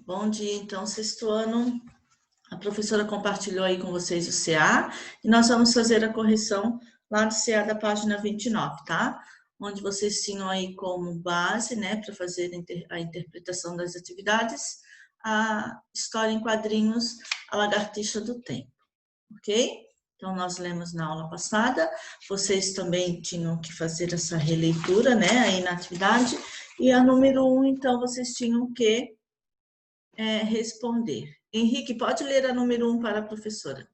Bom dia, então, sexto ano. A professora compartilhou aí com vocês o CA e nós vamos fazer a correção lá do CA da página 29, tá? Onde vocês tinham aí como base, né, para fazer a interpretação das atividades, a história em quadrinhos, a lagartixa do tempo, ok? Então, nós lemos na aula passada, vocês também tinham que fazer essa releitura, né, aí na atividade, e a número 1, então, vocês tinham que responder. Henrique, pode ler a número 1 para a professora.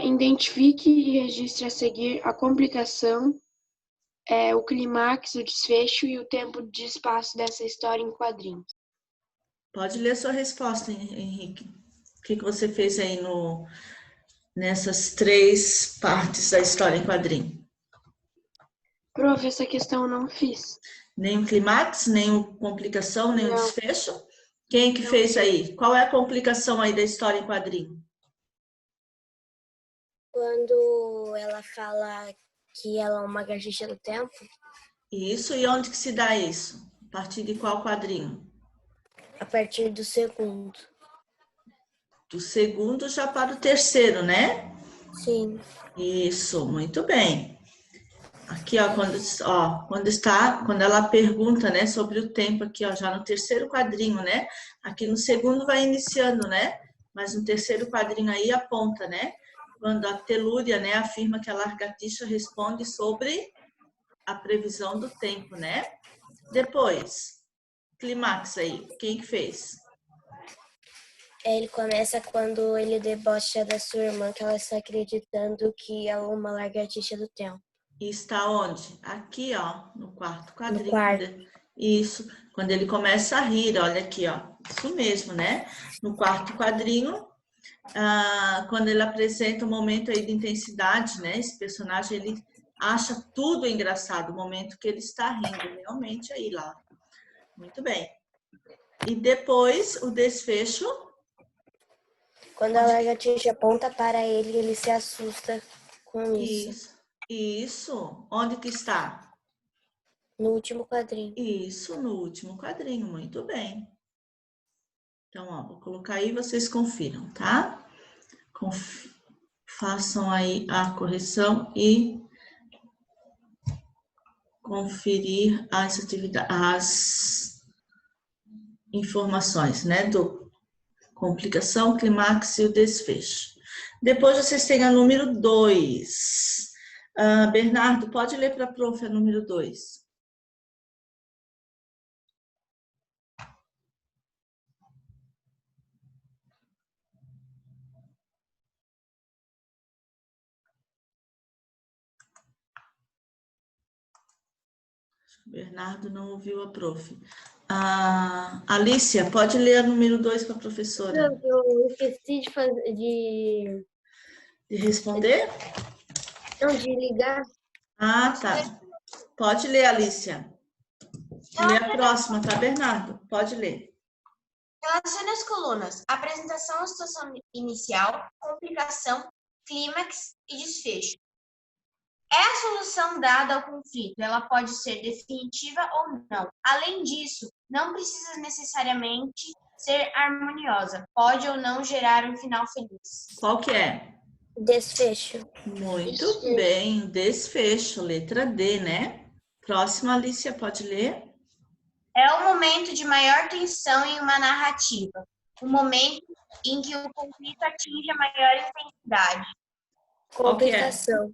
Identifique e registre a seguir a complicação, o clímax, o desfecho e o tempo de espaço dessa história em quadrinhos. Pode ler a sua resposta, Henrique. O que você fez aí nessas 3 partes da história em quadrinho? Prof, essa questão eu não fiz. Nem o clímax, nem a complicação, nem o desfecho? Quem que fez aí? Qual é a complicação aí da história em quadrinho? Quando ela fala que ela é uma lagartixa do tempo. Isso, e onde que se dá isso? A partir de qual quadrinho? A partir do segundo. Do segundo já para o terceiro, né? Sim. Isso, muito bem. Aqui, quando ela pergunta, né, sobre o tempo aqui, já no terceiro quadrinho, né? Aqui no segundo vai iniciando, né? Mas no terceiro quadrinho aí aponta, né? Quando a Telúria, né, afirma que a lagartixa responde sobre a previsão do tempo, né? Depois, clímax aí, quem que fez? Ele começa quando ele debocha da sua irmã, que ela está acreditando que ela é uma lagartixa do tempo. E está onde? Aqui, no quarto quadrinho. No quarto. Isso, quando ele começa a rir, olha aqui, isso mesmo, né? No quarto quadrinho, quando ele apresenta o momento aí de intensidade, né? Esse personagem, ele acha tudo engraçado, o momento que ele está rindo, realmente aí lá. Muito bem. E depois, o desfecho. Quando a lagartixa aponta para ele, ele se assusta com isso. Isso. Onde que está? No último quadrinho. Isso, no último quadrinho, muito bem. Então, vou colocar aí, vocês confiram, tá? Façam aí a correção e conferir as informações, né? Do complicação, clímax e o desfecho. Depois vocês têm a número 2. Bernardo, pode ler para a prof a número 2. Bernardo não ouviu a prof. Alicia, pode ler a número 2 para a professora. Eu esqueci de responder? Não, de ligar. Tá. Pode ler, Alicia. Lê a próxima, tá, Bernardo? Pode ler. Relacione as colunas. Apresentação, situação inicial, complicação, clímax e desfecho. É a solução dada ao conflito. Ela pode ser definitiva ou não. Além disso, não precisa necessariamente ser harmoniosa. Pode ou não gerar um final feliz. Qual que é? Desfecho. Muito bem, desfecho, letra D, né? Próxima, Alicia, pode ler? É o momento de maior tensão em uma narrativa. O momento em que o conflito atinge a maior intensidade. Complicação.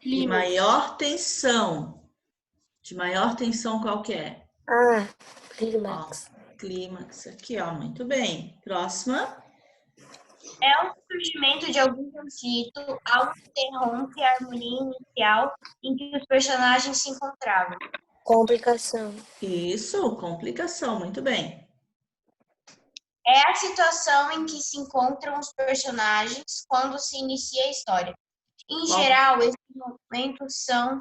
De maior tensão. De maior tensão, qual que é? Clímax. Clímax, aqui, muito bem. Próxima. É o surgimento de algum conflito, algo que interrompe a harmonia inicial em que os personagens se encontravam. Complicação. Isso, complicação, muito bem. É a situação em que se encontram os personagens quando se inicia a história. Em geral, esses momentos são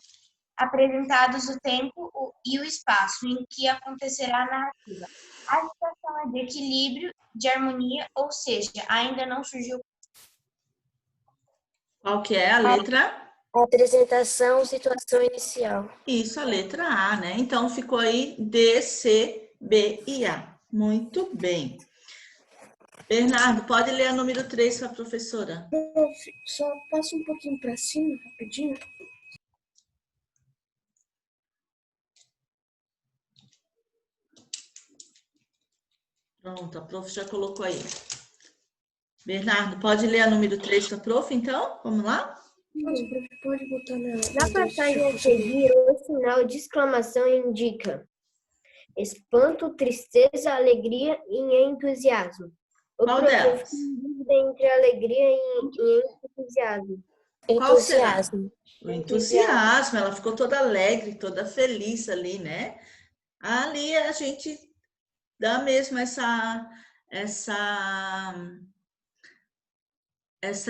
apresentados o tempo e o espaço em que acontecerá a narrativa. A situação é de equilíbrio, de harmonia, ou seja, ainda não surgiu. Qual que é a letra? Apresentação, situação inicial. Isso, a letra A, né? Então, ficou aí DC B e A. Muito bem. Bernardo, pode ler a número 3 para a professora? Só passa um pouquinho para cima, rapidinho. Pronto, a prof já colocou aí. Bernardo, pode ler a número 3 para a prof, então? Vamos lá? Pode botar Na passagem a seguir, o sinal de exclamação indica espanto, tristeza, alegria e entusiasmo. O Qual professor delas? fica em dúvida entre alegria e entusiasmo. Qual será? O entusiasmo. Ela ficou toda alegre, toda feliz ali, né? Ali a gente dá mesmo essa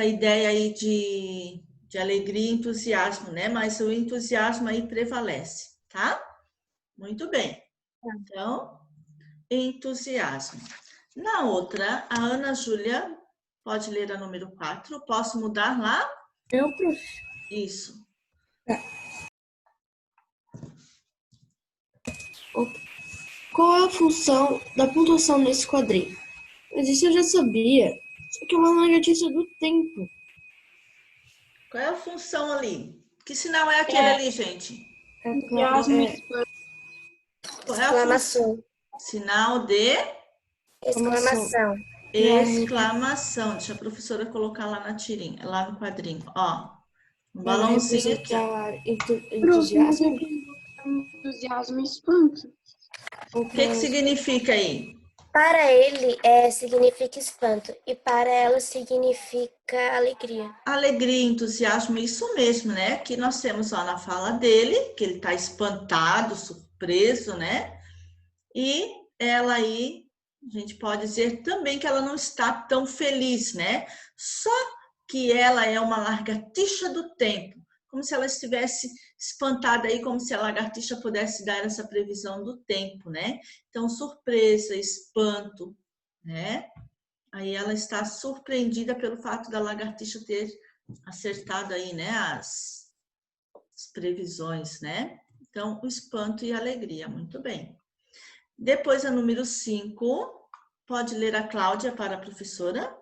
ideia aí de alegria e entusiasmo, né? Mas o entusiasmo aí prevalece, tá? Muito bem. Então, entusiasmo. Na outra, a Ana Júlia pode ler a número 4. Posso mudar lá? Eu, prof. Isso. Qual é a função da pontuação nesse quadrinho? Mas isso eu já sabia. Só que é uma lagartixa do tempo. Qual é a função ali? Que sinal é aquele ali, gente? Qual é a função? Sinal de Exclamação. exclamação. Deixa a professora colocar lá na tirinha, lá no quadrinho. Ó, um balãozinho aqui. Entusiasmo. Entusiasmo e espanto. O que significa aí? Para ele, significa espanto e para ela significa alegria. Alegria, entusiasmo, isso mesmo, né? Aqui nós temos ó, na fala dele, que ele está espantado, surpreso, né? E ela aí, a gente pode dizer também que ela não está tão feliz, né? Só que ela é uma lagartixa do tempo, como se ela estivesse espantada aí, como se a lagartixa pudesse dar essa previsão do tempo, né? Então, surpresa, espanto, né? Aí ela está surpreendida pelo fato da lagartixa ter acertado aí, né, as previsões, né? Então, o espanto e a alegria, muito bem. Depois, a número 5, pode ler a Cláudia para a professora?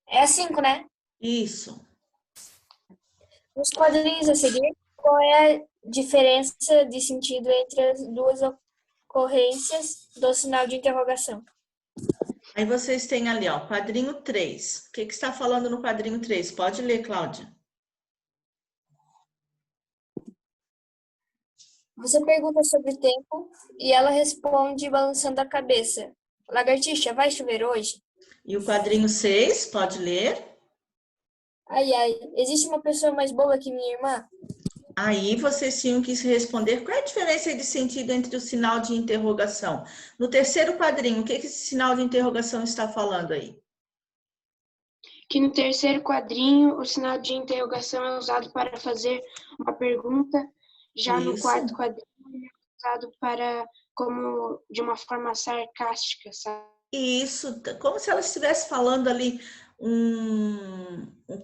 É a 5, né? Isso. Nos quadrinhos a seguir, qual é a diferença de sentido entre as duas ocorrências do sinal de interrogação? Aí vocês têm ali, ó, quadrinho 3. O que está falando no quadrinho 3? Pode ler, Cláudia. Você pergunta sobre o tempo e ela responde balançando a cabeça. Lagartixa, vai chover hoje? E o quadrinho 6, pode ler. Ai, ai, existe uma pessoa mais boa que minha irmã? Aí vocês tinham que se responder qual é a diferença de sentido entre o sinal de interrogação. No terceiro quadrinho, o que esse sinal de interrogação está falando aí? Que no terceiro quadrinho, o sinal de interrogação é usado para fazer uma pergunta. Já no quarto quadrinho, é usado para, como de uma forma sarcástica, sabe? Isso, como se ela estivesse falando ali,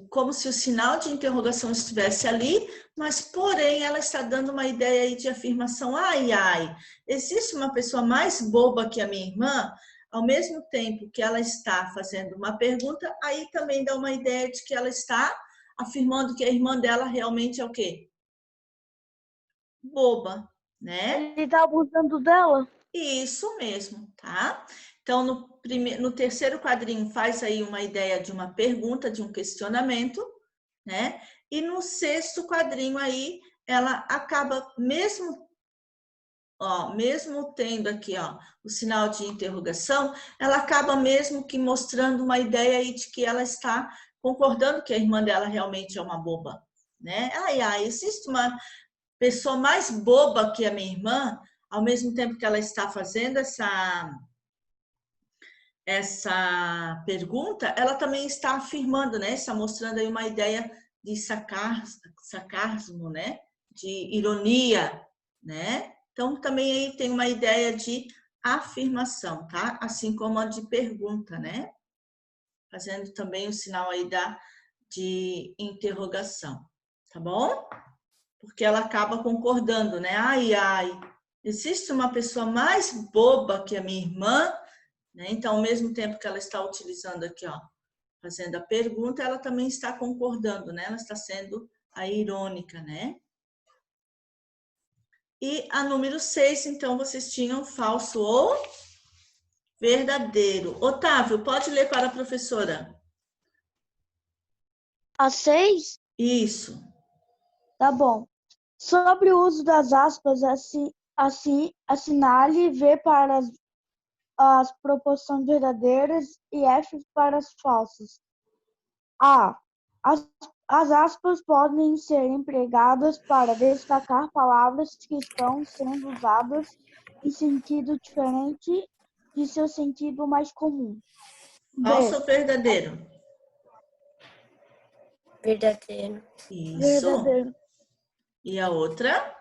como se o sinal de interrogação estivesse ali, mas porém ela está dando uma ideia aí de afirmação. Ai, ai, existe uma pessoa mais boba que a minha irmã? Ao mesmo tempo que ela está fazendo uma pergunta, aí também dá uma ideia de que ela está afirmando que a irmã dela realmente é o quê? Boba, né? Ele tá abusando dela. Isso mesmo, tá? Então, no terceiro quadrinho faz aí uma ideia de uma pergunta, de um questionamento, né? E no sexto quadrinho aí, ela acaba mesmo tendo aqui, ó, o sinal de interrogação, ela acaba mesmo que mostrando uma ideia aí de que ela está concordando que a irmã dela realmente é uma boba, né? Ai, existe uma pessoa mais boba que a minha irmã, ao mesmo tempo que ela está fazendo essa pergunta, ela também está afirmando, né? Está mostrando aí uma ideia de sarcasmo, né? De ironia, né? Então, também aí tem uma ideia de afirmação, tá? Assim como a de pergunta, né? fazendo também o sinal aí de interrogação, tá bom? Porque ela acaba concordando, né? Ai, ai, existe uma pessoa mais boba que a minha irmã, né? Então, ao mesmo tempo que ela está utilizando aqui, ó, fazendo a pergunta, ela também está concordando, né? Ela está sendo aí irônica, né? E a número 6, então, vocês tinham falso ou verdadeiro. Otávio, pode ler para a professora. A 6? Isso. Tá bom. Sobre o uso das aspas, assinale V para as proporções verdadeiras e F para as falsas. A. As aspas podem ser empregadas para destacar palavras que estão sendo usadas em sentido diferente de seu sentido mais comum. Falso ou verdadeiro? Verdadeiro. Isso. Verdadeiro. E a outra?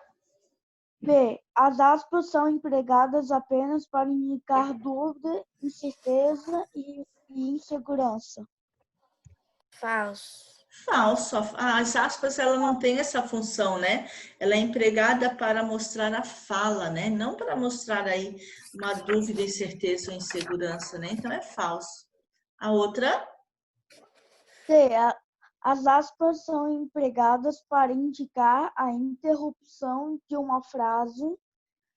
B. As aspas são empregadas apenas para indicar dúvida, incerteza e insegurança. Falso. Falso. As aspas, ela não tem essa função, né? Ela é empregada para mostrar a fala, né? Não para mostrar aí uma dúvida, incerteza ou insegurança, né? Então, é falso. A outra? C. As aspas são empregadas para indicar a interrupção de uma frase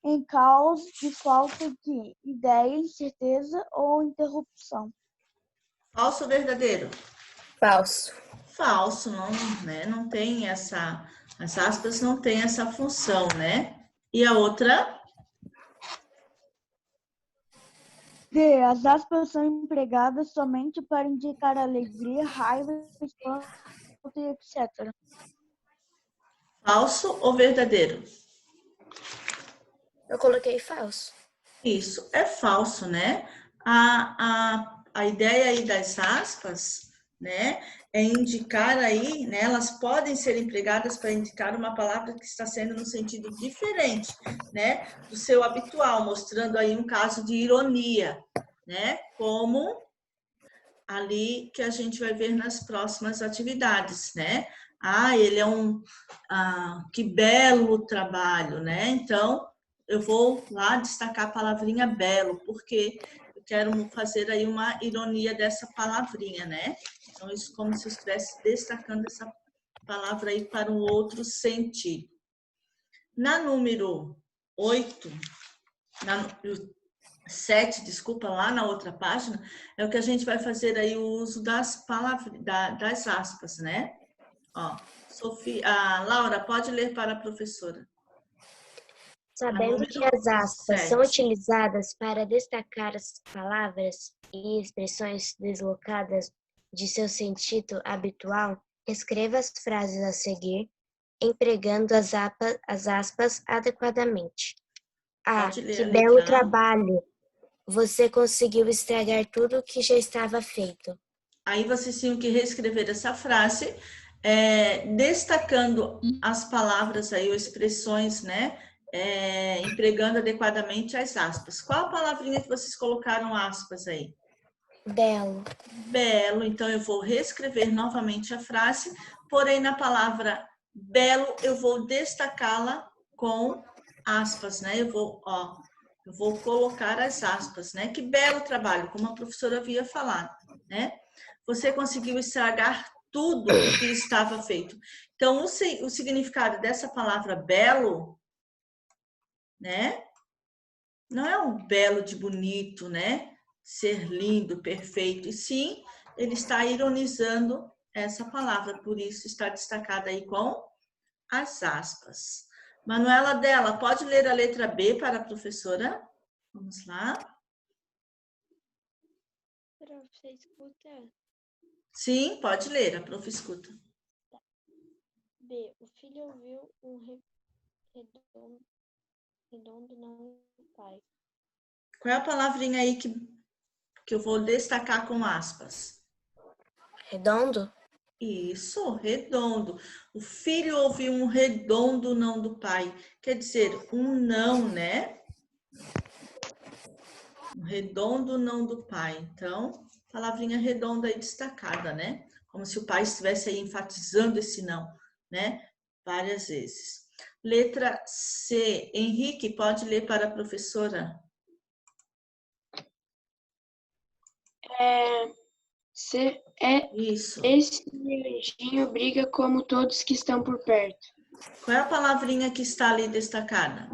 em caso de falta de ideia, incerteza ou interrupção. Falso ou verdadeiro? Falso. Falso, não, né? Não tem essa... As aspas não têm essa função, né? E a outra? D. As aspas são empregadas somente para indicar alegria, raiva, espanto e etc. Falso ou verdadeiro? Eu coloquei falso. Isso, é falso, né? A ideia aí das aspas, né, é indicar aí, né, elas podem ser empregadas para indicar uma palavra que está sendo no sentido diferente, né, do seu habitual, mostrando aí um caso de ironia, né, como ali que a gente vai ver nas próximas atividades, né? Ele é que belo trabalho, né? Então, eu vou lá destacar a palavrinha belo, porque eu quero fazer aí uma ironia dessa palavrinha, né? Então, isso como se eu estivesse destacando essa palavra aí para um outro sentido. Na número 8, 7, desculpa, lá na outra página, é o que a gente vai fazer aí o uso das palavras, das aspas, né? Ó, Laura, pode ler para a professora. Sabendo que as aspas são utilizadas para destacar as palavras e expressões deslocadas de seu sentido habitual, escreva as frases a seguir, empregando as aspas adequadamente. Que belo trabalho! Você conseguiu estragar tudo que já estava feito. Aí vocês tinham que reescrever essa frase, destacando as palavras aí, ou expressões, né? Empregando adequadamente as aspas. Qual a palavrinha que vocês colocaram aspas aí? Belo. Belo. Então, eu vou reescrever novamente a frase, porém, na palavra belo, eu vou destacá-la com aspas, né? Eu vou colocar as aspas, né? Que belo trabalho, como a professora havia falado, né? Você conseguiu estragar tudo o que estava feito. Então, o significado dessa palavra belo, né? Não é um belo de bonito, né? Ser lindo, perfeito. E sim, ele está ironizando essa palavra, por isso está destacada aí com as aspas. Manuela Della, pode ler a letra B para a professora? Vamos lá. Prof, escuta. Sim, pode ler, a prof escuta. B. O filho ouviu um redondo não do pai. Qual é a palavrinha aí que eu vou destacar com aspas? Redondo? Isso, redondo. O filho ouviu um redondo não do pai. Quer dizer, um não, né? Um redondo não do pai. Então, palavrinha redonda aí destacada, né? Como se o pai estivesse aí enfatizando esse não, né? Várias vezes. Letra C. Henrique, pode ler para a professora? Isso. Esse anjinho briga como todos que estão por perto. Qual é a palavrinha que está ali destacada?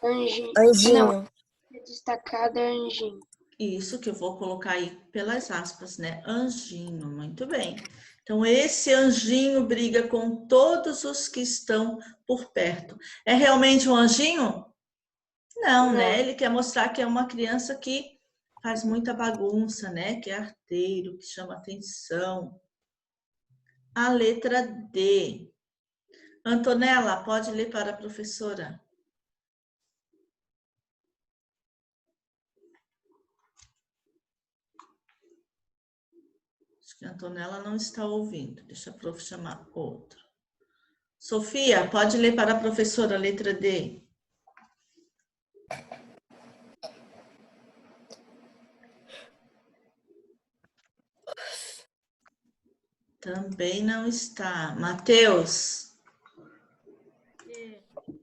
Anjinho. Anjinho. Não, destacada é anjinho. Isso que eu vou colocar aí pelas aspas, né? Anjinho, muito bem. Então, esse anjinho briga com todos os que estão por perto. É realmente um anjinho? Não, né? Ele quer mostrar que é uma criança que faz muita bagunça, né? Que é arteiro, que chama atenção. A letra D. Antonella, pode ler para a professora? Acho que a Antonella não está ouvindo. Deixa a prof chamar outro. Sofia, pode ler para a professora a letra D? Também não está. Matheus,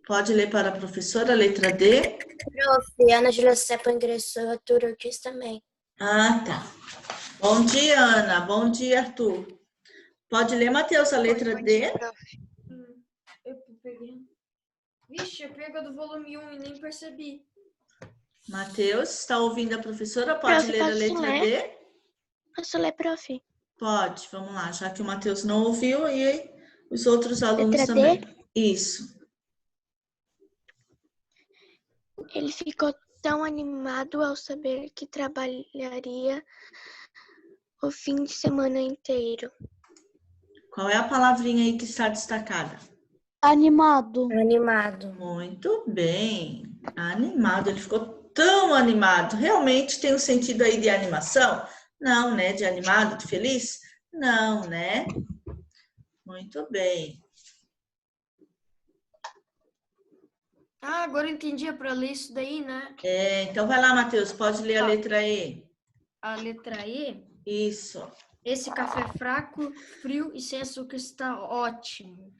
pode ler para a professora a letra D? Prof, Ana Júlia Sepa ingressou, Arthur Ortiz também. Ah, tá. Bom dia, Ana. Bom dia, Arthur. Pode ler, Matheus, a letra D? Eu peguei. Vixe, eu peguei do volume 1 e nem percebi. Matheus, está ouvindo a professora? Pode ler a letra D? Posso ler, prof? Pode, vamos lá. Já que o Matheus não ouviu, e os outros alunos Letra também. D? Isso. Ele ficou tão animado ao saber que trabalharia o fim de semana inteiro. Qual é a palavrinha aí que está destacada? Animado. Animado. Muito bem. Animado. Ele ficou tão animado. Realmente tem um sentido aí de animação? Não, né? De animado, de feliz? Não, né? Muito bem. Ah, agora eu entendi, é para ler isso daí, né? Então vai lá, Matheus. Pode ler a letra E. A letra E. Isso. Esse café fraco, frio e sem açúcar está ótimo.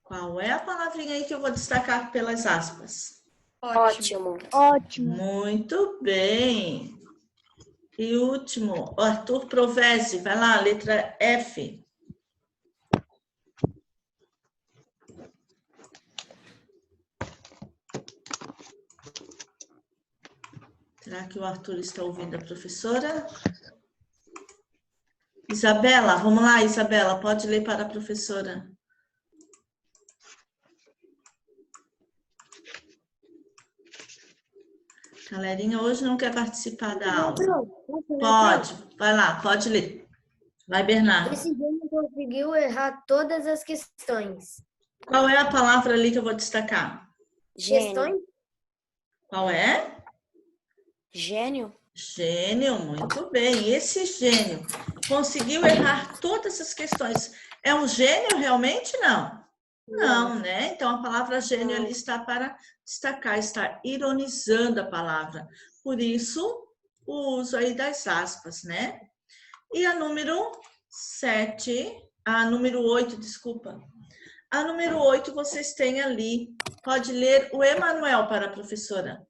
Qual é a palavrinha aí que eu vou destacar pelas aspas? Ótimo. Ótimo. Muito bem. E último, Arthur Provese. Vai lá, letra F. Será que o Arthur está ouvindo a professora? Isabela, vamos lá, Isabela, pode ler para a professora. Galerinha, hoje não quer participar da aula. Pode, vai lá, pode ler. Vai, Bernardo. Esse gênio conseguiu errar todas as questões. Qual é a palavra ali que eu vou destacar? Questões? Qual é? Gênio. Gênio, muito bem. Esse gênio conseguiu errar todas as questões. É um gênio realmente? Não. Não, né? Então, a palavra gênio ali está para destacar, está ironizando a palavra. Por isso, o uso aí das aspas, né? E a número 8, desculpa. A número 8 vocês têm ali. Pode ler o Emanuel para a professora.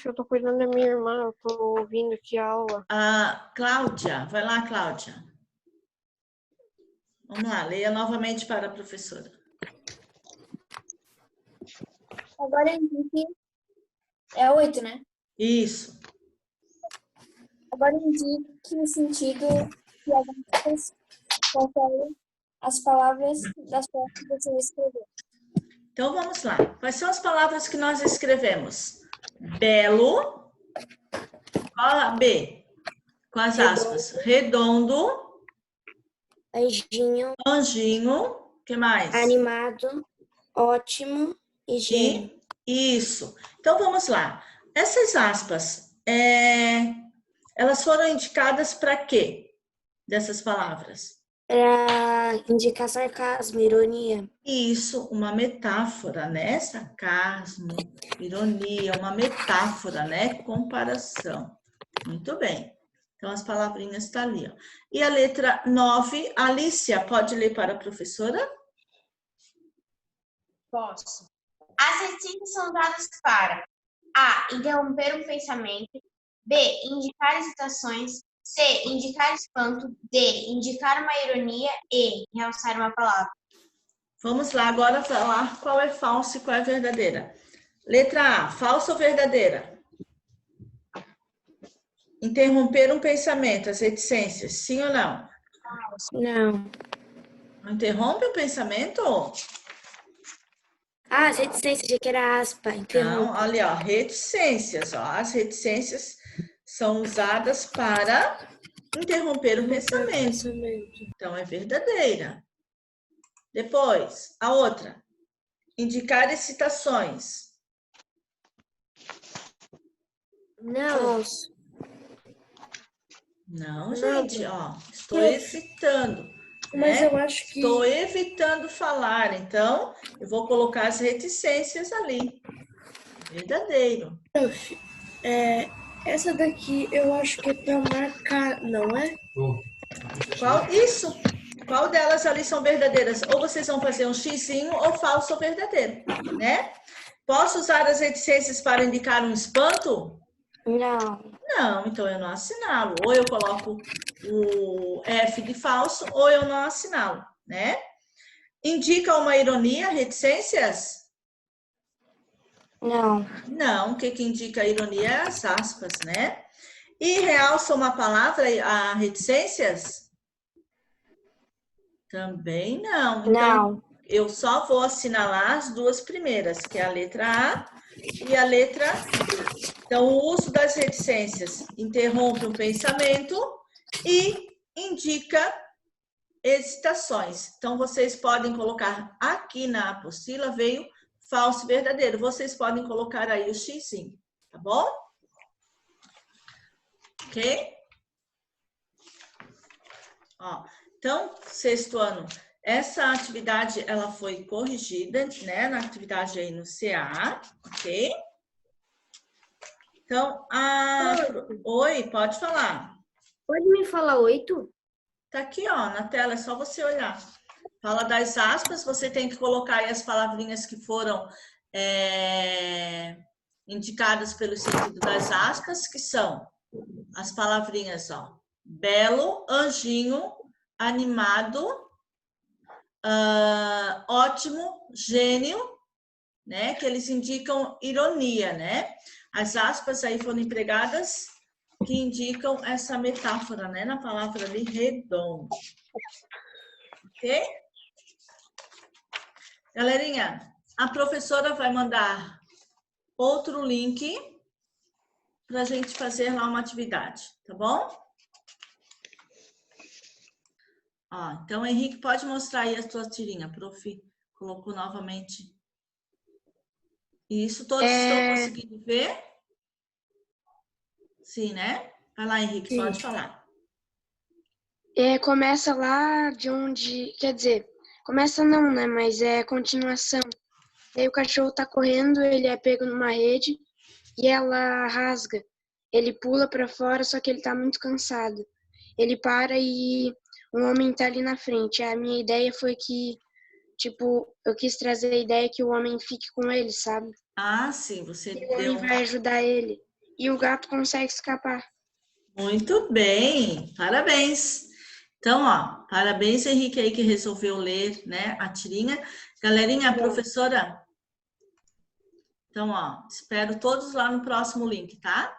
Eu tô cuidando da minha irmã, eu tô ouvindo aqui a aula. A Cláudia, vai lá, Cláudia. Vamos lá, leia novamente para a professora. Agora Henrique. É 8, né? Isso. Agora indique o sentido que as aspas conferem as palavras das quais você escreveu. Então, vamos lá. Quais são as palavras que nós escrevemos? Belo. Qual a B? Com as aspas. Redondo. Anjinho. Anjinho. O que mais? Animado. Ótimo. E gênio. Isso. Então, vamos lá. Essas aspas, elas foram indicadas para quê? Dessas palavras? Para indicar sarcasmo, ironia. Isso, uma metáfora, né? Sarcasmo, ironia, uma metáfora, né? Comparação. Muito bem. Então, as palavrinhas estão ali, ó. E a letra 9, Alicia, pode ler para a professora? Posso. As reticências são usadas para A. Interromper um pensamento. B. Indicar hesitações. C. Indicar espanto. D. Indicar uma ironia. E. Realçar uma palavra. Vamos lá agora falar qual é falso e qual é verdadeira. Letra A, falsa ou verdadeira? Interromper um pensamento, as reticências, sim ou não? Não. Não interrompe o pensamento? Ah, as reticências, achei que era aspa. Não, Interrompe. olha, ó, reticências, ó. As reticências são usadas para interromper o pensamento. Então, é verdadeira. Depois, a outra. Indicar excitações. Não. Não, gente, ó. Estou Prof. evitando. Mas né? eu acho que... Estou evitando falar, então eu vou colocar as reticências ali. Verdadeiro. Prof, essa daqui eu acho que é para marcar, não é? Qual? Isso. Qual delas ali são verdadeiras? Ou vocês vão fazer um xizinho ou falso ou verdadeiro, né? Posso usar as reticências para indicar um espanto? Não. Não, então eu não assinalo. Ou eu coloco o F de falso, ou eu não assinalo, né? Indica uma ironia, reticências? Não. Não, o que indica a ironia é as aspas, né? E realça uma palavra, a reticências? Também não. Então, Não. eu só vou assinalar as duas primeiras, que é a letra A e a letra B. Então, o uso das reticências interrompe um pensamento e indica hesitações. Então, vocês podem colocar aqui na apostila, veio falso e verdadeiro. Vocês podem colocar aí o xizinho, tá bom? Ok? Ó, então, sexto ano, essa atividade, ela foi corrigida, né? Na atividade aí no CA, ok? Então, Oi, pode falar. Pode me falar 8? Tá aqui, ó, na tela, é só você olhar. Fala das aspas, você tem que colocar aí as palavrinhas que foram indicadas pelo sentido das aspas, que são as palavrinhas, ó, belo, anjinho, animado, ótimo, gênio, né? Que eles indicam ironia, né? As aspas aí foram empregadas que indicam essa metáfora, né? Na palavra ali, redondo. Ok? Galerinha, a professora vai mandar outro link para a gente fazer lá uma atividade, tá bom? Ó, então, Henrique, pode mostrar aí a sua tirinha. Prof. Colocou novamente. Isso, todos estão conseguindo ver? Sim, né? Vai lá, Henrique, Sim. pode falar. Começa lá de onde... Quer dizer, começa não, né? Mas é continuação. Aí o cachorro tá correndo, ele é pego numa rede e ela rasga. Ele pula pra fora, só que ele tá muito cansado. Ele para e um homem tá ali na frente. A minha ideia foi que, tipo, eu quis trazer a ideia que o homem fique com ele, sabe? Ah, sim, você E o deu... homem vai ajudar ele. E o gato consegue escapar. Muito bem, parabéns. Então, ó, parabéns, Henrique, aí que resolveu ler, né, a tirinha. Galerinha, a professora... Então, ó, espero todos lá no próximo link, tá?